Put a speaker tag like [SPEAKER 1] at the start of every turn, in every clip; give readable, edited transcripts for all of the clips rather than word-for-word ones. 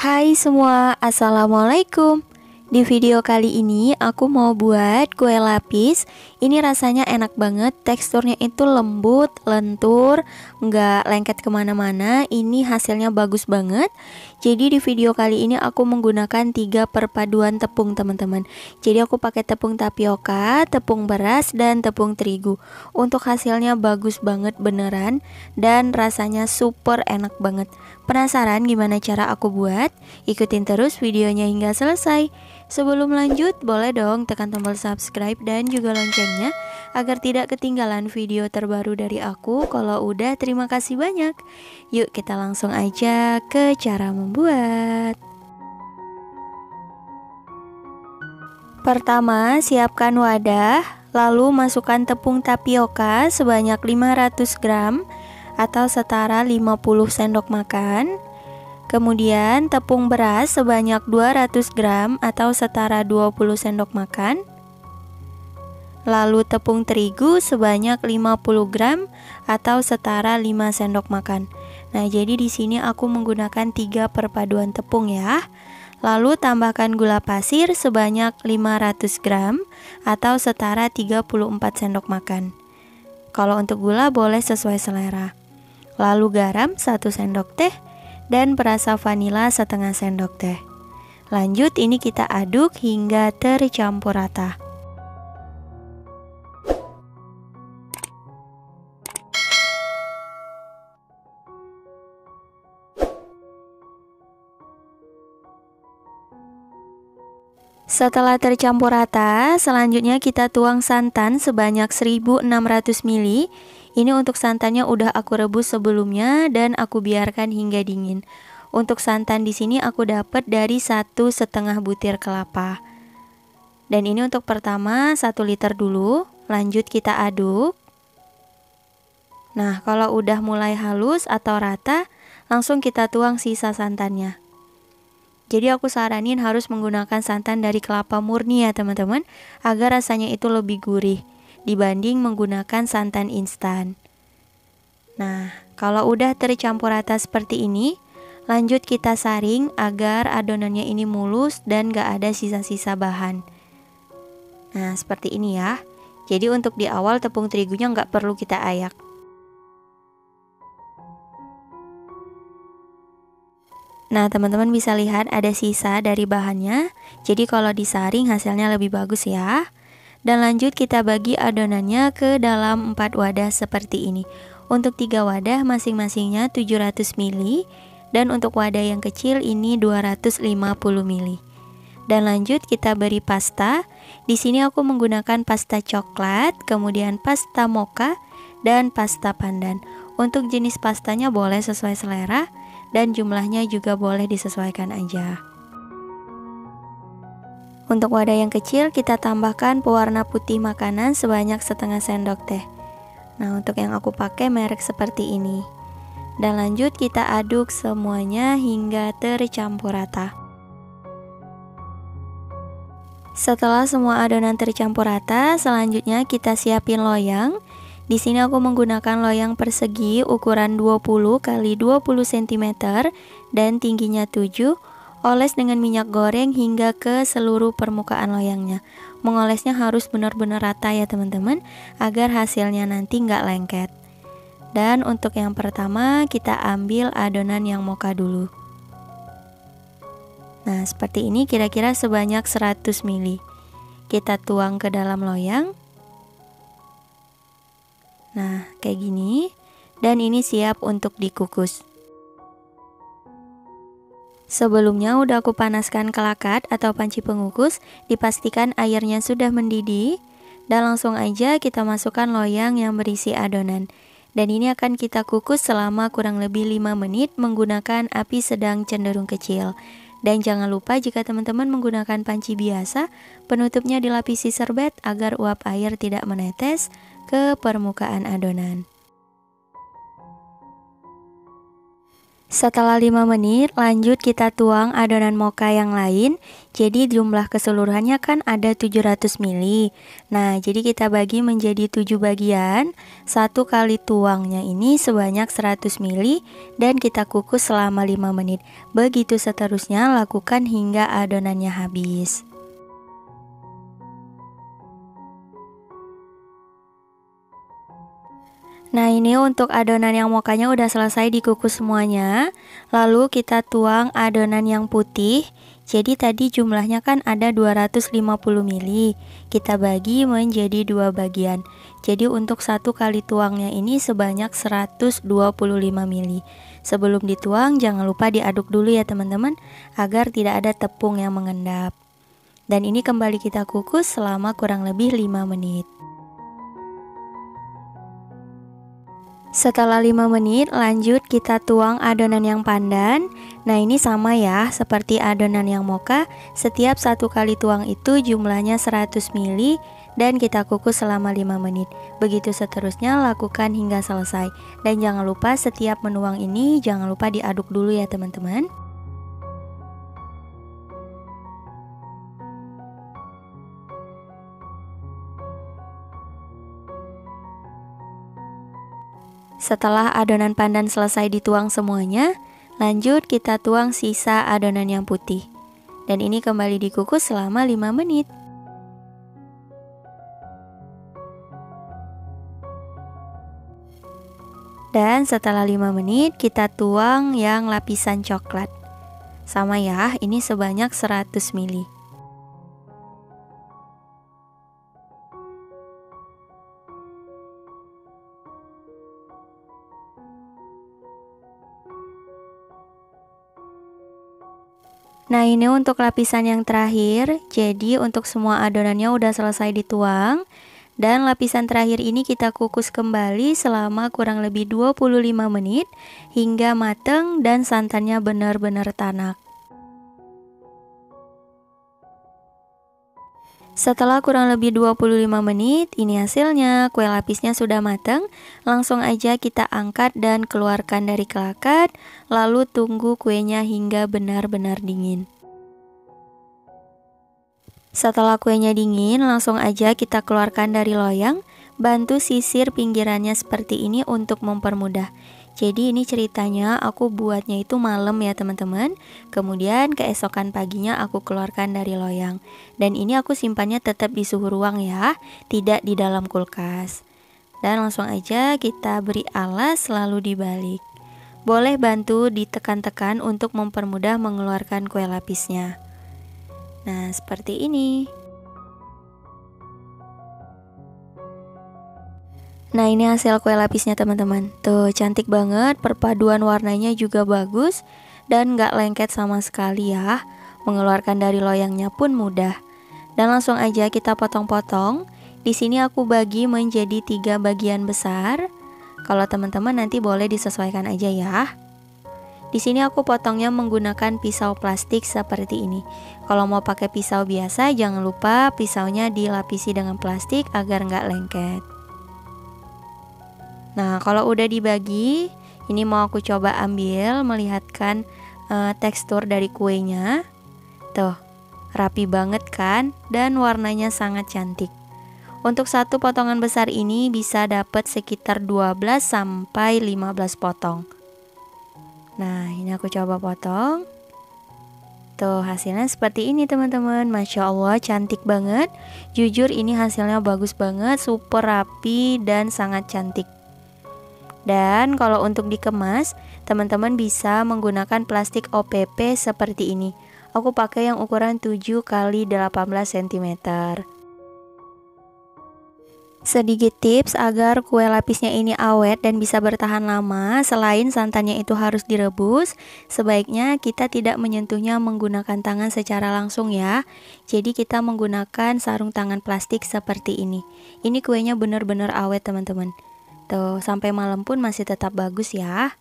[SPEAKER 1] Hai semua, Assalamualaikum. Di video kali ini aku mau buat kue lapis. Ini rasanya enak banget, teksturnya itu lembut, lentur, nggak lengket kemana-mana. Ini hasilnya bagus banget. Jadi di video kali ini aku menggunakan 3 perpaduan tepung teman-teman. Jadi aku pakai tepung tapioka, tepung beras, dan tepung terigu. Untuk hasilnya bagus banget beneran, dan rasanya super enak banget. Penasaran gimana cara aku buat? Ikutin terus videonya hingga selesai. Sebelum lanjut, boleh dong tekan tombol subscribe dan juga loncengnya agar tidak ketinggalan video terbaru dari aku. Kalau udah, terima kasih banyak. Yuk kita langsung aja ke cara membuat. Pertama, siapkan wadah, lalu masukkan tepung tapioka sebanyak 500 gram atau setara 50 sendok makan. Kemudian tepung beras sebanyak 200 gram atau setara 20 sendok makan. Lalu tepung terigu sebanyak 50 gram atau setara 5 sendok makan. Nah, jadi di sini aku menggunakan 3 perpaduan tepung ya. Lalu tambahkan gula pasir sebanyak 500 gram atau setara 34 sendok makan. Kalau untuk gula boleh sesuai selera. Lalu garam 1 sendok teh dan perasa vanila setengah sendok teh. Lanjut, ini kita aduk hingga tercampur rata. Setelah tercampur rata, selanjutnya kita tuang santan sebanyak 1600 ml. Ini untuk santannya udah aku rebus sebelumnya dan aku biarkan hingga dingin. Untuk santan di sini aku dapat dari 1,5 butir kelapa. Dan ini untuk pertama 1 liter dulu. Lanjut kita aduk. Nah, kalau udah mulai halus atau rata, langsung kita tuang sisa santannya. Jadi aku saranin harus menggunakan santan dari kelapa murni ya teman-teman, agar rasanya itu lebih gurih dibanding menggunakan santan instan. Nah, kalau udah tercampur rata seperti ini, lanjut kita saring agar adonannya ini mulus dan gak ada sisa-sisa bahan. Nah, seperti ini ya. Jadi untuk di awal tepung terigunya gak perlu kita ayak. Nah, teman-teman bisa lihat ada sisa dari bahannya. Jadi kalau disaring hasilnya lebih bagus ya. Dan lanjut kita bagi adonannya ke dalam 4 wadah seperti ini. Untuk 3 wadah masing-masingnya 700 ml dan untuk wadah yang kecil ini 250 ml. Dan lanjut kita beri pasta. Di sini aku menggunakan pasta coklat, kemudian pasta mocha dan pasta pandan. Untuk jenis pastanya boleh sesuai selera dan jumlahnya juga boleh disesuaikan aja. Untuk wadah yang kecil kita tambahkan pewarna putih makanan sebanyak setengah sendok teh. Nah, untuk yang aku pakai merek seperti ini. Dan lanjut kita aduk semuanya hingga tercampur rata. Setelah semua adonan tercampur rata, selanjutnya kita siapin loyang. Di sini aku menggunakan loyang persegi ukuran 20 x 20 cm dan tingginya 7. Oles dengan minyak goreng hingga ke seluruh permukaan loyangnya. Mengolesnya harus benar-benar rata ya teman-teman, agar hasilnya nanti nggak lengket. Dan untuk yang pertama kita ambil adonan yang mocha dulu. Nah, seperti ini kira-kira sebanyak 100 ml. Kita tuang ke dalam loyang. Nah, kayak gini. Dan ini siap untuk dikukus. Sebelumnya udah aku panaskan kelakat atau panci pengukus, dipastikan airnya sudah mendidih dan langsung aja kita masukkan loyang yang berisi adonan. Dan ini akan kita kukus selama kurang lebih 5 menit menggunakan api sedang cenderung kecil. Dan jangan lupa jika teman-teman menggunakan panci biasa, penutupnya dilapisi serbet agar uap air tidak menetes ke permukaan adonan. Setelah 5 menit, lanjut kita tuang adonan mocha yang lain. Jadi jumlah keseluruhannya kan ada 700 ml. Nah, jadi kita bagi menjadi 7 bagian. Satu kali tuangnya ini sebanyak 100 ml dan kita kukus selama 5 menit. Begitu seterusnya, lakukan hingga adonannya habis. Nah, ini untuk adonan yang mochanya udah selesai dikukus semuanya. Lalu kita tuang adonan yang putih. Jadi tadi jumlahnya kan ada 250 ml. Kita bagi menjadi 2 bagian. Jadi untuk satu kali tuangnya ini sebanyak 125 ml. Sebelum dituang jangan lupa diaduk dulu ya teman-teman, agar tidak ada tepung yang mengendap. Dan ini kembali kita kukus selama kurang lebih 5 menit. Setelah 5 menit, lanjut kita tuang adonan yang pandan. Nah, ini sama ya, seperti adonan yang mocha. Setiap satu kali tuang itu jumlahnya 100 ml dan kita kukus selama 5 menit. Begitu seterusnya, lakukan hingga selesai. Dan jangan lupa setiap menuang ini, jangan lupa diaduk dulu ya teman-teman. Setelah adonan pandan selesai dituang semuanya, lanjut kita tuang sisa adonan yang putih. Dan ini kembali dikukus selama 5 menit. Dan setelah 5 menit kita tuang yang lapisan coklat. Sama ya, ini sebanyak 100 ml. Nah, ini untuk lapisan yang terakhir. Jadi untuk semua adonannya udah selesai dituang. Dan lapisan terakhir ini kita kukus kembali selama kurang lebih 25 menit hingga mateng dan santannya benar-benar tanak. Setelah kurang lebih 25 menit, ini hasilnya. Kue lapisnya sudah matang. Langsung aja kita angkat dan keluarkan dari kelakat. Lalu tunggu kuenya hingga benar-benar dingin. Setelah kuenya dingin, langsung aja kita keluarkan dari loyang. Bantu sisir pinggirannya seperti ini untuk mempermudah. Jadi ini ceritanya aku buatnya itu malam ya teman-teman. Kemudian keesokan paginya aku keluarkan dari loyang. Dan ini aku simpannya tetap di suhu ruang ya, tidak di dalam kulkas. Dan langsung aja kita beri alas lalu dibalik. Boleh bantu ditekan-tekan untuk mempermudah mengeluarkan kue lapisnya. Nah, seperti ini. Nah, ini hasil kue lapisnya teman-teman. Tuh, cantik banget, perpaduan warnanya juga bagus dan nggak lengket sama sekali ya. Mengeluarkan dari loyangnya pun mudah. Dan langsung aja kita potong-potong. Di sini aku bagi menjadi 3 bagian besar. Kalau teman-teman nanti boleh disesuaikan aja ya. Di sini aku potongnya menggunakan pisau plastik seperti ini. Kalau mau pakai pisau biasa, jangan lupa pisaunya dilapisi dengan plastik agar nggak lengket. Nah, kalau udah dibagi, ini mau aku coba ambil melihatkan tekstur dari kuenya. Tuh, rapi banget kan? Dan warnanya sangat cantik. Untuk satu potongan besar ini bisa dapat sekitar 12 sampai 15 potong. Nah, ini aku coba potong. Tuh, hasilnya seperti ini teman-teman. Masya Allah, cantik banget. Jujur ini hasilnya bagus banget, super rapi dan sangat cantik. Dan kalau untuk dikemas, teman-teman bisa menggunakan plastik OPP seperti ini. Aku pakai yang ukuran 7 x 18 cm. Sedikit tips agar kue lapisnya ini awet dan bisa bertahan lama, selain santannya itu harus direbus, sebaiknya kita tidak menyentuhnya menggunakan tangan secara langsung ya. Jadi kita menggunakan sarung tangan plastik seperti ini. Ini kuenya benar-benar awet teman-teman. Tuh, sampai malam pun masih tetap bagus ya.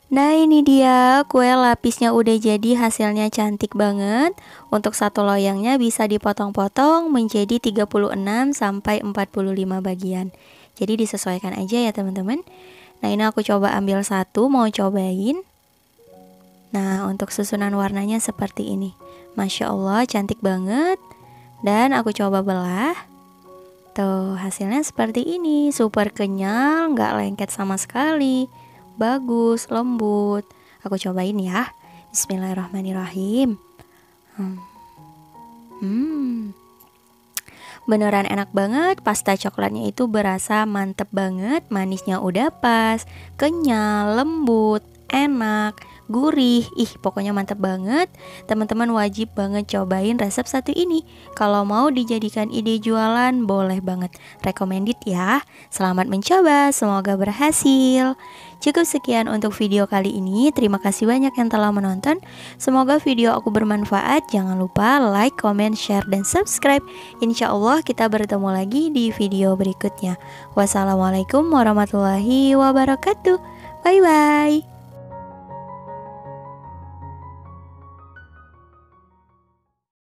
[SPEAKER 1] Nah, ini dia kue lapisnya udah jadi, hasilnya cantik banget. Untuk satu loyangnya bisa dipotong-potong menjadi 36 sampai 45 bagian. Jadi disesuaikan aja ya teman-teman. Nah ini aku coba ambil satu, mau cobain. Nah untuk susunan warnanya seperti ini. Masya Allah cantik banget. Dan aku coba belah. Tuh hasilnya seperti ini. Super kenyal, nggak lengket sama sekali. Bagus, lembut. Aku cobain ya. Bismillahirrahmanirrahim. Beneran enak banget, pasta coklatnya itu berasa mantep banget, manisnya udah pas, kenyal, lembut, enak, gurih. Ih, pokoknya mantep banget. Teman-teman wajib banget cobain resep satu ini. Kalau mau dijadikan ide jualan, boleh banget. Recommended ya. Selamat mencoba, semoga berhasil. Cukup sekian untuk video kali ini. Terima kasih banyak yang telah menonton. Semoga video aku bermanfaat. Jangan lupa like, comment, share, dan subscribe. Insya Allah kita bertemu lagi di video berikutnya. Wassalamualaikum warahmatullahi wabarakatuh. Bye bye.